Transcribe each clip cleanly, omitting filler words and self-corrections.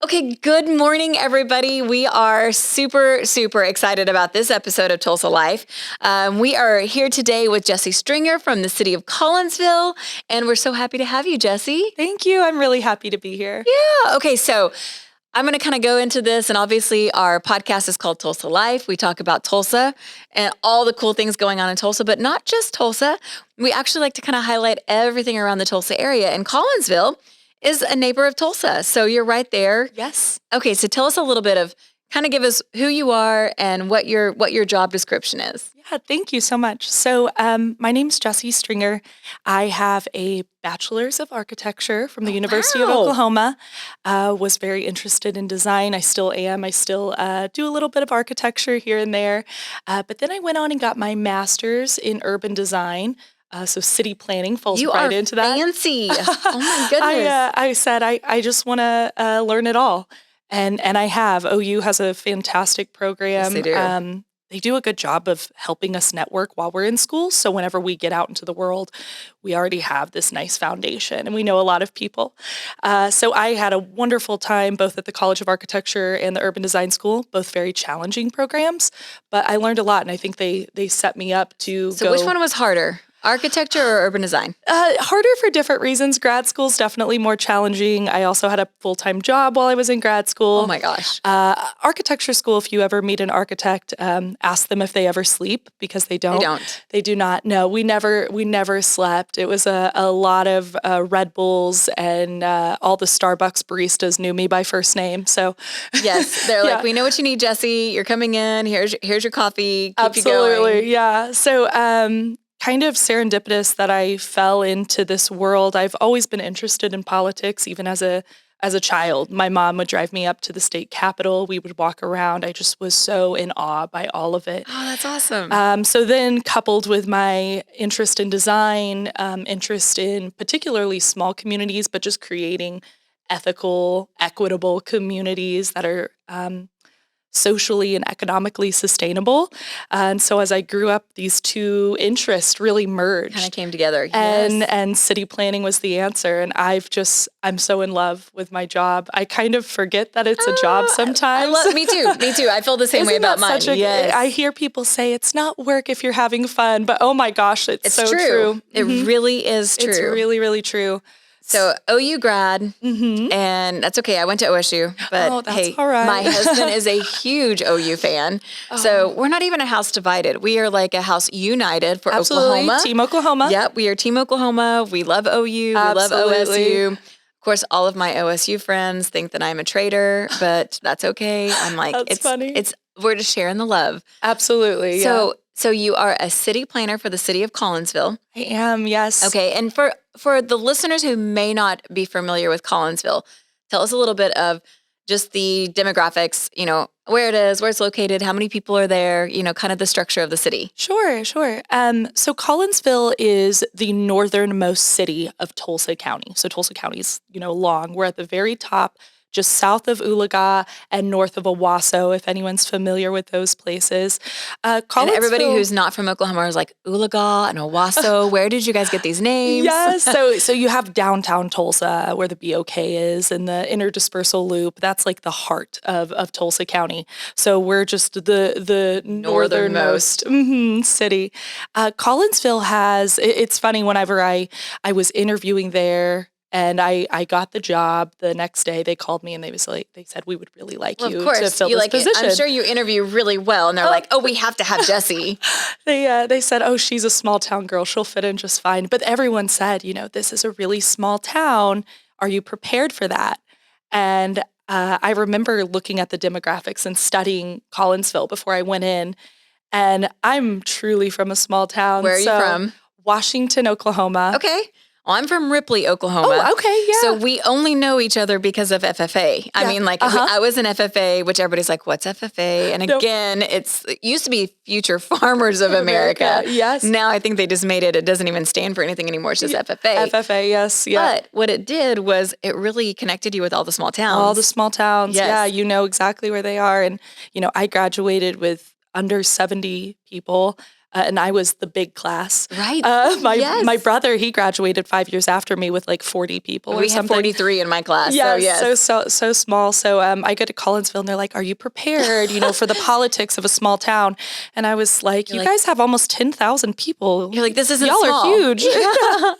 Okay, good morning, everybody. We are super, super excited about this episode of Tulsa Life. We are here today with Jessi Stringer from the city of Collinsville, and we're so happy to have you, Jessi. Thank you. I'm really happy to be here. Yeah. Okay, so I'm going to kind of go into this, and obviously our podcast is called Tulsa Life. We talk about Tulsa and all the cool things going on in Tulsa, but not just Tulsa. We actually like to kind of highlight everything around the Tulsa area, and Collinsville is a neighbor of Tulsa. So you're right there. Yes. Okay, so tell us a little bit of, kind of give us who you are and what your job description is. Yeah, thank you so much. So my name's Jessi Stringer. I have a bachelor's of architecture from the University of Oklahoma. Was very interested in design. I still am. I still do a little bit of architecture here and there. But then I went on and got my master's in urban design. So city planning falls right into that. You are fancy. Oh my goodness. I said I just want to learn it all. And I have. OU has a fantastic program. Yes, they do. They do a good job of helping us network while we're in school. So whenever we get out into the world, we already have this nice foundation and we know a lot of people. So I had a wonderful time both at the College of Architecture and the Urban Design School, both very challenging programs. But I learned a lot and I think they set me up to So which one was harder? Architecture or urban design? Harder for different reasons. Grad school is definitely more challenging. I also had a full-time job while I was in grad school. Oh my gosh. Architecture school, if you ever meet an architect, ask them if they ever sleep because they don't. They don't. They do not. No, we never slept. It was a lot of Red Bulls and all the Starbucks baristas knew me by first name. So yes, they're like, we know what you need, Jessi. You're coming in. Here's your coffee. Keep you going. Absolutely, yeah. So kind of serendipitous that I fell into this world. I've always been interested in politics, even as a child. My mom would drive me up to the state capitol. We would walk around. I just was so in awe by all of it. Oh, that's awesome. So then coupled with my interest in design, interest in particularly small communities, but just creating ethical, equitable communities that are socially and economically sustainable. And so as I grew up, these two interests really merged. Kind of came together. And city planning was the answer. And I'm so in love with my job. I kind of forget that it's a job sometimes. Me too. I feel the same way about mine. Yes. I hear people say it's not work if you're having fun, but oh my gosh, it's so true. It really is true. It's really, really true. So OU grad, and that's okay. I went to OSU, but hey, all right. My husband is a huge OU fan. So we're not even a house divided. We are like a house united for Oklahoma. Team Oklahoma. Yep, we are Team Oklahoma. We love OU. We love OSU. Of course, all of my OSU friends think that I'm a traitor, but that's okay. I'm like, we're just sharing the love. Absolutely. So you are a city planner for the city of Collinsville. I am, yes. Okay, and for the listeners who may not be familiar with Collinsville, tell us a little bit of just the demographics, where it is, where it's located, how many people are there, kind of the structure of the city. Sure. So Collinsville is the northernmost city of Tulsa County. So Tulsa County is, long. We're at the very top, just south of Oologah and north of Owasso, if anyone's familiar with those places. And everybody who's not from Oklahoma is like, Oologah and Owasso, where did you guys get these names? Yes, so you have downtown Tulsa, where the BOK is, and the interdispersal loop. That's like the heart of Tulsa County. So we're just the northernmost city. Collinsville has, it's funny, whenever I was interviewing there, and I got the job the next day. They called me and they said, we would really like you to fill this position. I'm sure you interview really well. And they're like, oh, we have to have Jessi. They said, oh, she's a small town girl. She'll fit in just fine. But everyone said, this is a really small town. Are you prepared for that? And I remember looking at the demographics and studying Collinsville before I went in. And I'm truly from a small town. Where are you from? Washington, Oklahoma. Okay. Well, I'm from Ripley, Oklahoma. Oh, okay, yeah. So we only know each other because of FFA. I mean, I was in FFA, which everybody's like, what's FFA? And again, it used to be Future Farmers of America. Yes. Now I think they just made it doesn't even stand for anything anymore. It's just FFA. FFA, yes. Yeah. But what it did was it really connected you with all the small towns. All the small towns. Yes. Yeah, you know exactly where they are. And, I graduated with under 70 people. and I was the big class. Right. My brother, he graduated 5 years after me with like 40 people We or something. had 43 in my class. Yes, So yes. so small. So I go to Collinsville and they're like, "Are you prepared, for the politics of a small town?" And I was like, "You guys have almost 10,000 people. You're like, this isn't Y'all small. are huge." Yeah.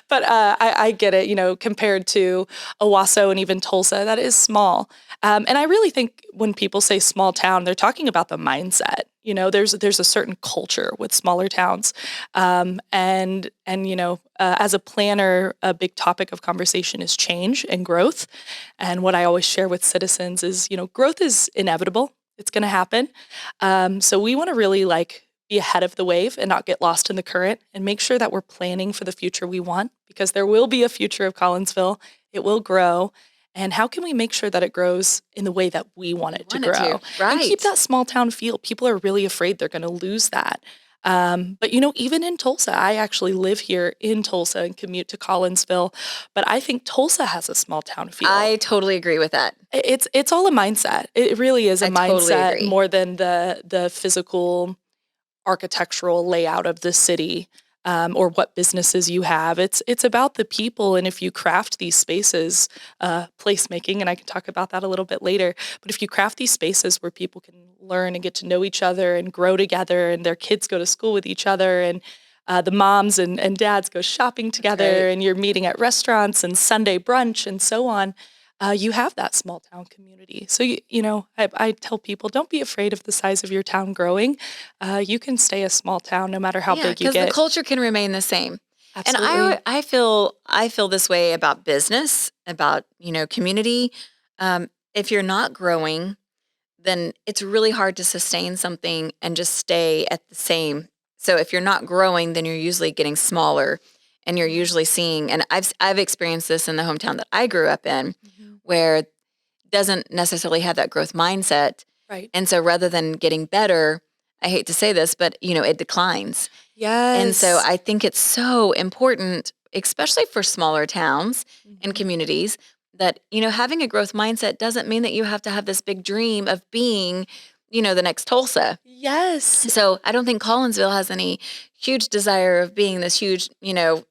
But I get it, compared to Owasso and even Tulsa, that is small. And I really think when people say small town, they're talking about the mindset. There's a certain culture with smaller towns, and as a planner, a big topic of conversation is change and growth. And what I always share with citizens is, growth is inevitable. It's going to happen. So we want to really be ahead of the wave and not get lost in the current and make sure that we're planning for the future we want, because there will be a future of Collinsville. It will grow. And how can we make sure that it grows in the way that we want it to grow? Right. And keep that small town feel. People are really afraid they're going to lose that. But even in Tulsa, I actually live here in Tulsa and commute to Collinsville. But I think Tulsa has a small town feel. I totally agree with that. It's all a mindset. It really is a mindset totally more than the physical architectural layout of the city. Or what businesses you have. It's about the people, and if you craft these spaces, placemaking, and I can talk about that a little bit later, but if you craft these spaces where people can learn and get to know each other and grow together, and their kids go to school with each other, and the moms and dads go shopping together, and you're meeting at restaurants and Sunday brunch and so on, you have that small town community. So, I tell people, don't be afraid of the size of your town growing. You can stay a small town no matter how big you get. Because the culture can remain the same. Absolutely. And I feel this way about business, about, community. If you're not growing, then it's really hard to sustain something and just stay at the same. So if you're not growing, then you're usually getting smaller, and you're usually seeing, and I've experienced this in the hometown that I grew up in, where it doesn't necessarily have that growth mindset. Right. And so rather than getting better, I hate to say this, but it declines. Yes. And so I think it's so important, especially for smaller towns and communities, that, having a growth mindset doesn't mean that you have to have this big dream of being, the next Tulsa. Yes. So I don't think Collinsville has any huge desire of being this huge,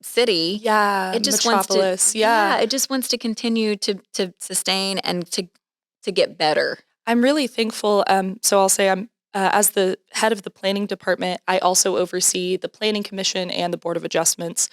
city. Yeah. It just metropolis. wants to, it just wants to continue to sustain and to get better. I'm really thankful. So I'll say I'm as the head of the planning department, I also oversee the Planning Commission and the Board of Adjustments,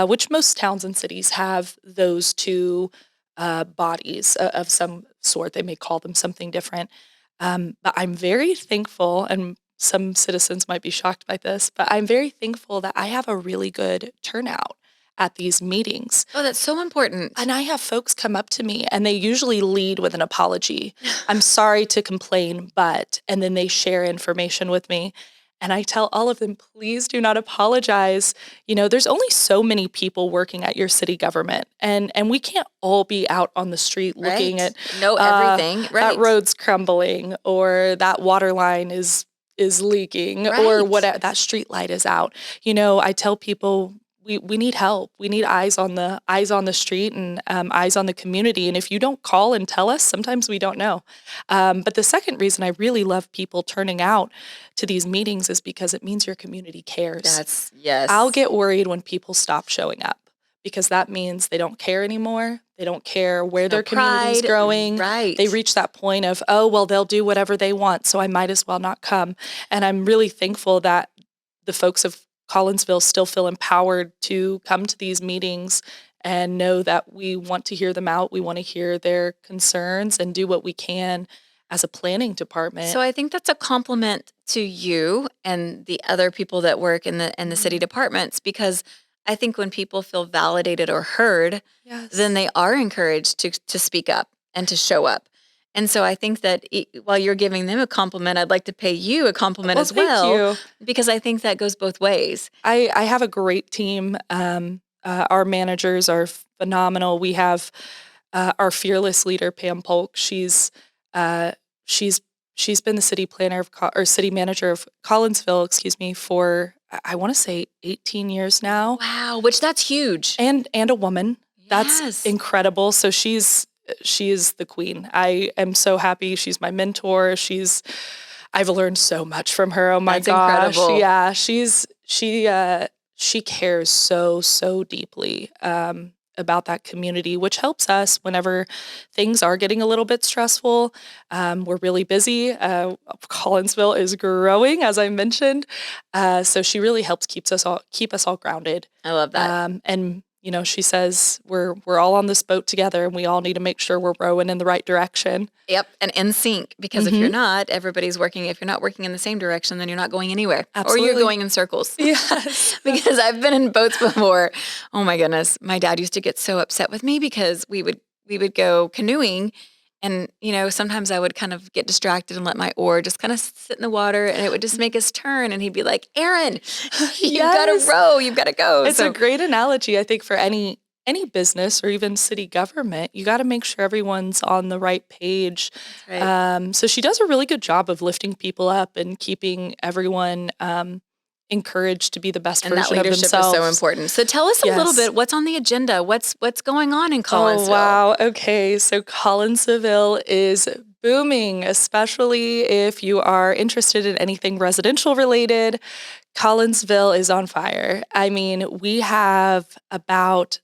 which most towns and cities have those two bodies of some sort. They may call them something different. But I'm very thankful, and some citizens might be shocked by this, but I'm very thankful that I have a really good turnout at these meetings. Oh, that's so important. And I have folks come up to me, and they usually lead with an apology. I'm sorry to complain, and then they share information with me. And I tell all of them, please do not apologize. There's only so many people working at your city government, and we can't all be out on the street looking at everything. Right. That road's crumbling, or that water line is leaking, or whatever, that street light is out. I tell people, we need help. We need eyes on the street and eyes on the community. And if you don't call and tell us, sometimes we don't know. But the second reason I really love people turning out to these meetings is because it means your community cares. Yes. I'll get worried when people stop showing up, because that means they don't care anymore. They don't care where their community's growing. Right. They reach that point of, oh, well, they'll do whatever they want, so I might as well not come. And I'm really thankful that the folks of Collinsville still feel empowered to come to these meetings and know that we want to hear them out. We want to hear their concerns and do what we can as a planning department. So I think that's a compliment to you and the other people that work in the city departments, because I think when people feel validated or heard, then they are encouraged to speak up and to show up. And so I think that while you're giving them a compliment, I'd like to pay you a compliment as well. Thank you. Because I think that goes both ways. I have a great team. Our managers are phenomenal. We have our fearless leader, Pam Polk. She's been the city city manager of Collinsville, for I want to say 18 years now. Wow, which that's huge. And a woman. Yes. That's incredible. So she is the queen. I am so happy. She's my mentor. I've learned so much from her. Oh my That's gosh. incredible. Yeah, she cares so deeply about that community, which helps us whenever things are getting a little bit stressful. We're really busy. Collinsville is growing, as I mentioned, so she really helps keep us all grounded. I love that. And she says we're all on this boat together, and we all need to make sure we're rowing in the right direction. Yep, and in sync, because if you're not, everybody's working. If you're not working in the same direction, then you're not going anywhere. Absolutely. Or you're going in circles. Yes. Because I've been in boats before. Oh my goodness. My dad used to get so upset with me because we would go canoeing, and sometimes I would kind of get distracted and let my oar just kind of sit in the water, and it would just make us turn, and he'd be like, "Erin, you've got to row, you've got to go." It's a great analogy, I think, for any business or even city government. You got to make sure everyone's on the right page. Right. So she does a really good job of lifting people up and keeping everyone encouraged to be the best version of themselves. And that leadership is so important. So tell us a little bit, what's on the agenda? What's going on in Collinsville? Oh, wow. Okay. So Collinsville is booming, especially if you are interested in anything residential related. Collinsville is on fire. I mean, we have about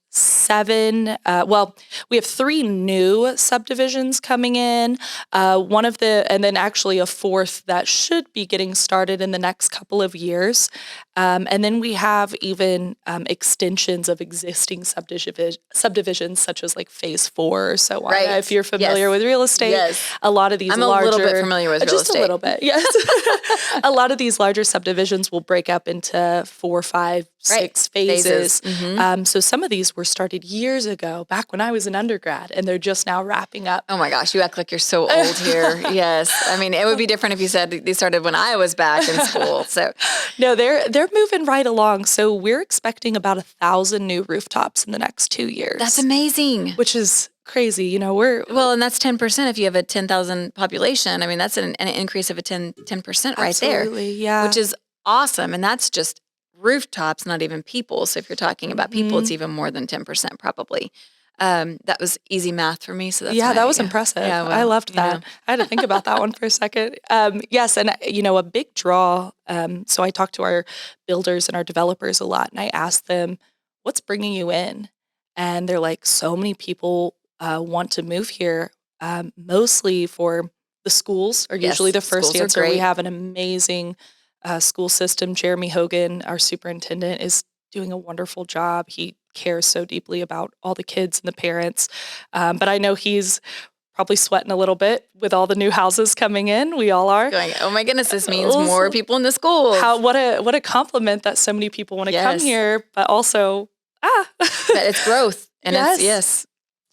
we have 3 new subdivisions coming in. And then actually a 4th that should be getting started in the next couple of years. And then we have even extensions of existing subdivisions, such as like phase 4 or so on. Right. If you're familiar with real estate, a lot of these I'm a little bit familiar with real estate. Just a little bit, yes. A lot of these larger subdivisions will break up into 4, 5, 6 phases. Mm-hmm. So some of these were started years ago, back when I was an undergrad, and they're just now wrapping up. Oh my gosh, you act like you're so old here. Yes. I mean, it would be different if you said these started when I was back in school. So no, they're moving right along. So we're expecting about 1,000 new rooftops in the next 2 years. That's amazing. Which is crazy. And that's 10% if you have a 10,000 population. I mean, that's an increase of a 10% right there. Absolutely, yeah. Which is awesome. And that's just rooftops, not even people. So if you're talking about people, it's even more than 10% probably. That was easy math for me. So that's that was impressive. Yeah, I loved that. I had to think about that one for a second. Yes, and a big draw. So I talk to our builders and our developers a lot, and I ask them, "What's bringing you in?" And they're like, "So many people want to move here, mostly for the schools are usually the first answer. We have an amazing school system. Jeremy Hogan, our superintendent, is doing a wonderful job. He cares so deeply about all the kids and the parents. But I know he's probably sweating a little bit with all the new houses coming in. We all are. Going, oh my goodness, this means more people in the schools. What a compliment that so many people want to come here, but also, but it's growth. And yes.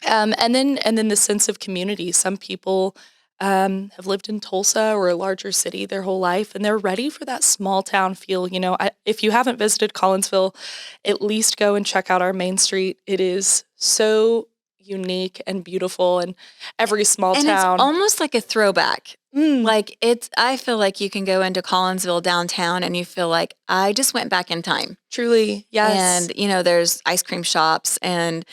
And then the sense of community. Some people have lived in Tulsa or a larger city their whole life, and they're ready for that small town feel. If you haven't visited Collinsville, at least go and check out our main street. It is so unique and beautiful, and every small town. It's almost like a throwback. I feel like you can go into Collinsville downtown and you feel like I just went back in time. Truly, yes. And, there's ice cream shops and,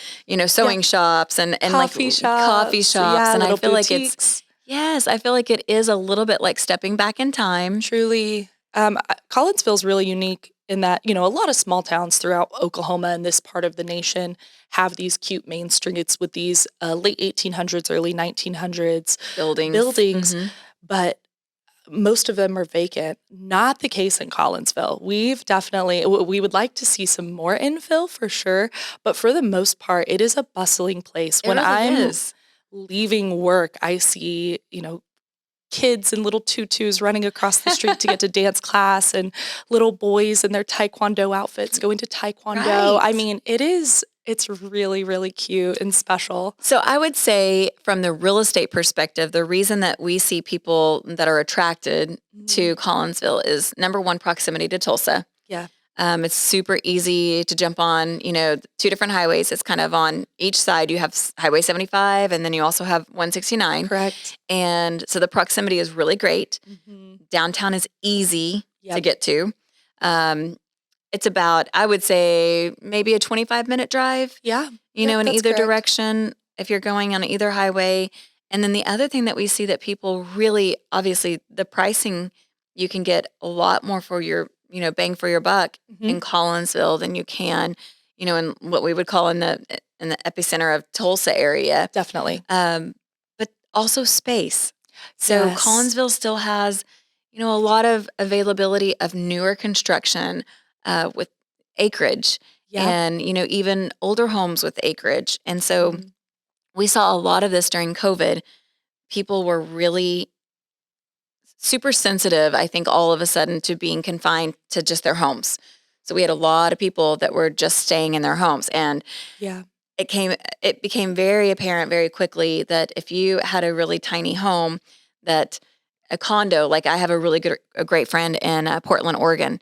sewing shops and coffee shops. Yeah, and I feel boutiques. I feel like it is a little bit like stepping back in time. Truly. Collinsville's really unique in that, a lot of small towns throughout Oklahoma and this part of the nation have these cute main streets with these late 1800s, early 1900s buildings. Mm-hmm. But most of them are vacant. Not the case in Collinsville. We would like to see some more infill for sure, but for the most part, it is a bustling place. When I'm leaving work, I see, kids in little tutus running across the street to get to dance class, and little boys in their taekwondo outfits going to taekwondo. Right. I mean, it's really, really cute and special. So I would say from the real estate perspective, the reason that we see people that are attracted to Collinsville is number one, proximity to Tulsa. Yeah. It's super easy to jump on, 2 different highways. It's kind of on each side. You have Highway 75, and then you also have 169. Correct. And so the proximity is really great. Mm-hmm. Downtown is easy to get to. It's about, I would say, maybe a 25-minute drive. Yeah. In either direction, if you're going on either highway. And then the other thing that we see that people really, obviously, the pricing, you can get a lot more for your, bang for your buck in Collinsville than you can, in what we would call in the epicenter of Tulsa area. Definitely. But also space. So Yes. Collinsville still has, a lot of availability of newer construction with acreage and, even older homes with acreage. And so we saw a lot of this during COVID. People were really super sensitive, I think, all of a sudden to being confined to just their homes. So we had a lot of people that were just staying in their homes. And it became very apparent very quickly that if you had a really tiny home, that a condo, like I have a great friend in Portland, Oregon,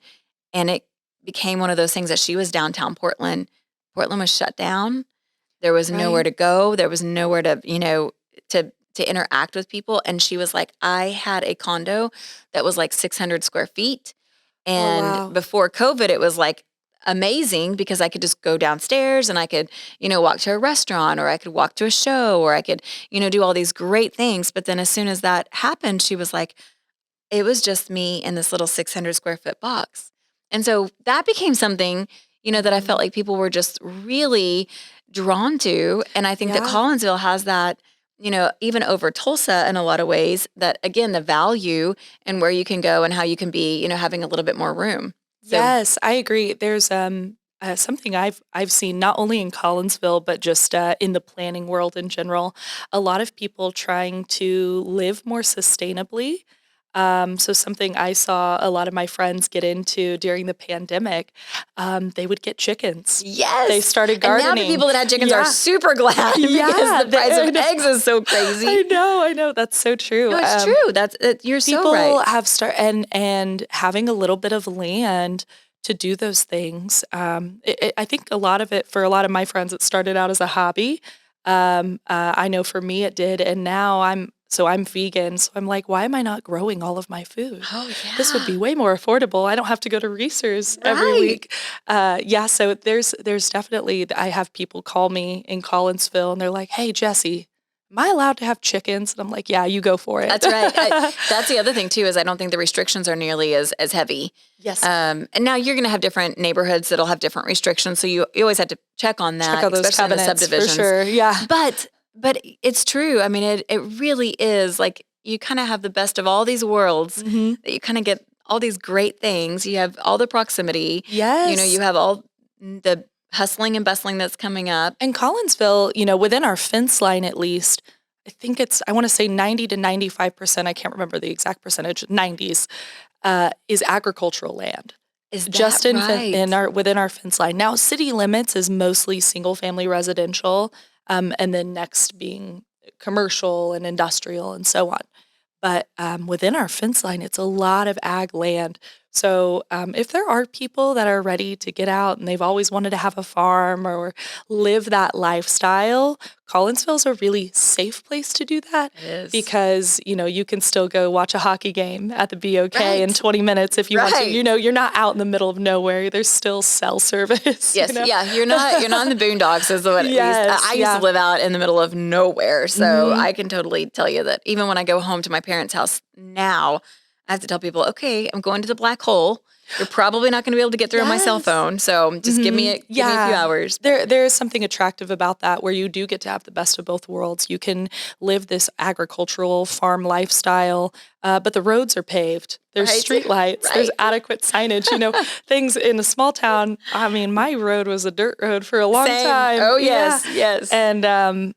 and it became one of those things that she was downtown Portland. Portland was shut down. There was nowhere to go. There was nowhere to, to interact with people. And she was like, I had a condo that was like 600 square feet. And before COVID, it was like amazing because I could just go downstairs and I could, walk to a restaurant, or I could walk to a show, or I could, do all these great things. But then as soon as that happened, she was like, it was just me in this little 600 square foot box. And so that became something, that I felt like people were just really drawn to. And I think that Collinsville has that, even over Tulsa in a lot of ways, that again, the value and where you can go and how you can be, having a little bit more room. So, yes, I agree. There's something I've seen not only in Collinsville, but just in the planning world in general. A lot of people trying to live more sustainably. So something I saw a lot of my friends get into during the pandemic, they would get chickens. Yes. They started gardening. And now the people that had chickens are super glad because the price of eggs is so crazy. I know. That's so true. No, it's true. You're so right. People have and having a little bit of land to do those things. I think a lot of it, for a lot of my friends, it started out as a hobby. I know for me it did. And now I'm vegan. So I'm like, why am I not growing all of my food? Oh, yeah. This would be way more affordable. I don't have to go to Reese's every week. So there's definitely, I have people call me in Collinsville and they're like, hey, Jessi, am I allowed to have chickens? And I'm like, yeah, you go for it. That's right. That's the other thing too, is I don't think the restrictions are nearly as heavy. Yes. And now you're going to have different neighborhoods that'll have different restrictions. So you always have to check on that, check out those especially in the subdivisions. For sure. Yeah. But it's true. I mean, it really is like you kind of have the best of all these worlds. That you kind of get all these great things. You have all the proximity. Yes. You have all the hustling and bustling that's coming up. And Collinsville, within our fence line at least, I want to say 90 to 95%, I can't remember the exact percentage, 90s, is agricultural land. Is that just right? Within our fence line. Now, city limits is mostly single family residential, and then next being commercial and industrial and so on. But within our fence line, it's a lot of ag land. So if there are people that are ready to get out and they've always wanted to have a farm or live that lifestyle, Collinsville's a really safe place to do that. It is. Because, you can still go watch a hockey game at the BOK in 20 minutes if you want to. You're not out in the middle of nowhere. There's still cell service. Yes, yeah. You're not in the boondocks is what I used to live out in the middle of nowhere. So I can totally tell you that even when I go home to my parents' house now, I have to tell people, okay, I'm going to the black hole. You're probably not going to be able to get through on my cell phone. So just give me a few hours. There is something attractive about that where you do get to have the best of both worlds. You can live this agricultural farm lifestyle, but the roads are paved. There's street lights. There's adequate signage. Things in a small town. I mean, my road was a dirt road for a long time. Oh, yes, yes. And,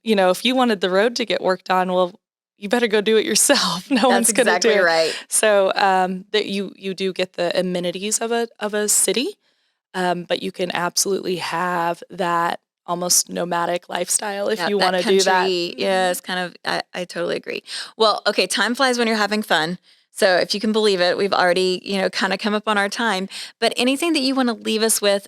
if you wanted the road to get worked on, well, you better go do it yourself. No one's going to do it. That's exactly right. So that you do get the amenities of a city, but you can absolutely have that almost nomadic lifestyle if you want to do that. Yeah, it's kind of, I totally agree. Well, okay, time flies when you're having fun. So if you can believe it, we've already, kind of come up on our time. But anything that you want to leave us with,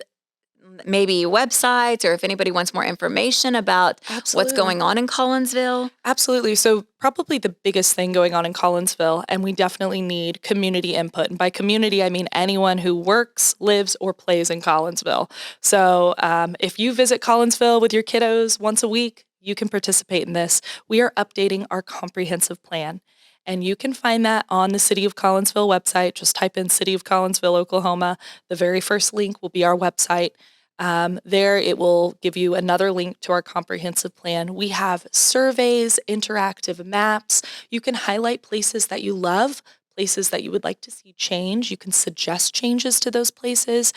maybe websites, or if anybody wants more information about what's going on in Collinsville? Absolutely. So probably the biggest thing going on in Collinsville, and we definitely need community input. And by community, I mean anyone who works, lives, or plays in Collinsville. So if you visit Collinsville with your kiddos once a week, you can participate in this. We are updating our comprehensive plan. And you can find that on the City of Collinsville website. Just type in City of Collinsville, Oklahoma. The very first link will be our website. There it will give you another link to our comprehensive plan. We have surveys, interactive maps. You can highlight places that you love, places that you would like to see change. You can suggest changes to those places,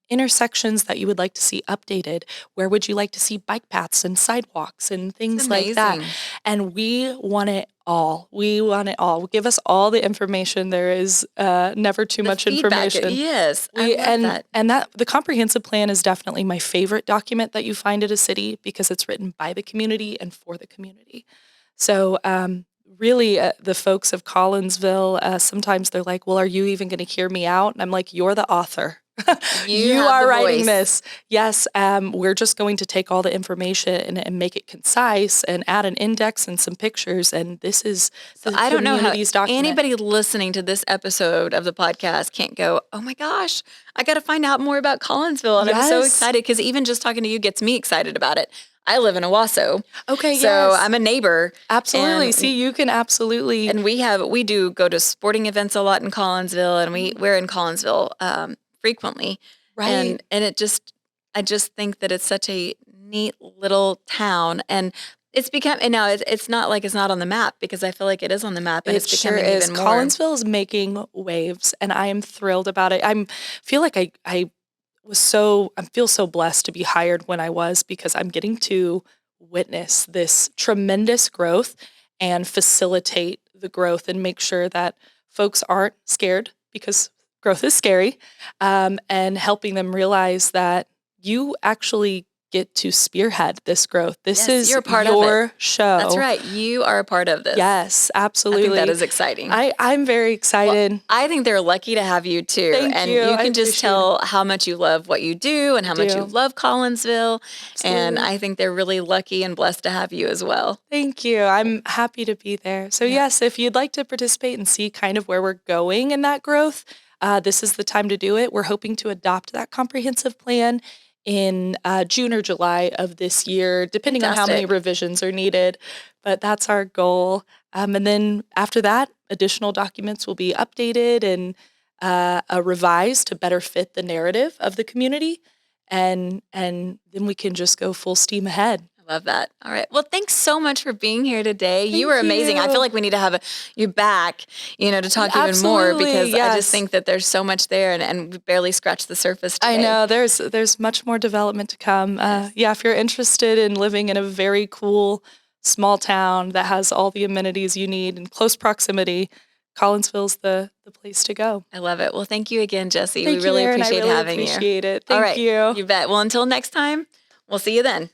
intersections that you would like to see updated. Where would you like to see bike paths and sidewalks and things like that? And we want it all. We want it all. Give us all the information. There is never too much information. Yes, I love that. And that the comprehensive plan is definitely my favorite document that you find at a city because it's written by the community and for the community. So really, the folks of Collinsville, sometimes they're like, well, are you even going to hear me out? And I'm like, you're the author. You are writing this. Yes, we're just going to take all the information and make it concise and add an index and some pictures. And this is the I don't know how document. Anybody listening to this episode of the podcast can't go, oh my gosh, I got to find out more about Collinsville. And I'm so excited because even just talking to you gets me excited about it. I live in Owasso. Okay, so I'm a neighbor. Absolutely. See, you can absolutely. And we do go to sporting events a lot in Collinsville, and we're in Collinsville frequently. Right. And I just think that it's such a neat little town, and it's become, and now it's not like it's not on the map because I feel like it is on the map, and it's becoming even more. Collinsville is making waves, and I am thrilled about it. I feel like I feel so blessed to be hired when I was, because I'm getting to witness this tremendous growth and facilitate the growth and make sure that folks aren't scared, because growth is scary, and helping them realize that you actually get to spearhead this growth. This is you're part your of it. Show. That's right. You are a part of this. Yes, absolutely. I think that is exciting. I'm very excited. Well, I think they're lucky to have you too. Thank you. You can just tell how much you love what you do and how much you love Collinsville. Absolutely. And I think they're really lucky and blessed to have you as well. Thank you. I'm happy to be there. So yes, if you'd like to participate and see kind of where we're going in that growth, this is the time to do it. We're hoping to adopt that comprehensive plan in June or July of this year, depending on how many revisions are needed. But that's our goal. And then after that, additional documents will be updated and revised to better fit the narrative of the community. And then we can just go full steam ahead. Love that. All right. Well, thanks so much for being here today. You were amazing. I feel like we need to have you back, to talk even more, because I just think that there's so much there and we barely scratched the surface today. I know there's much more development to come. If you're interested in living in a very cool small town that has all the amenities you need in close proximity, Collinsville's the place to go. I love it. Well, thank you again, Jessi. Thank we really you, Erin. appreciate having you. Appreciate it. Thank you. You bet. Well, until next time, we'll see you then.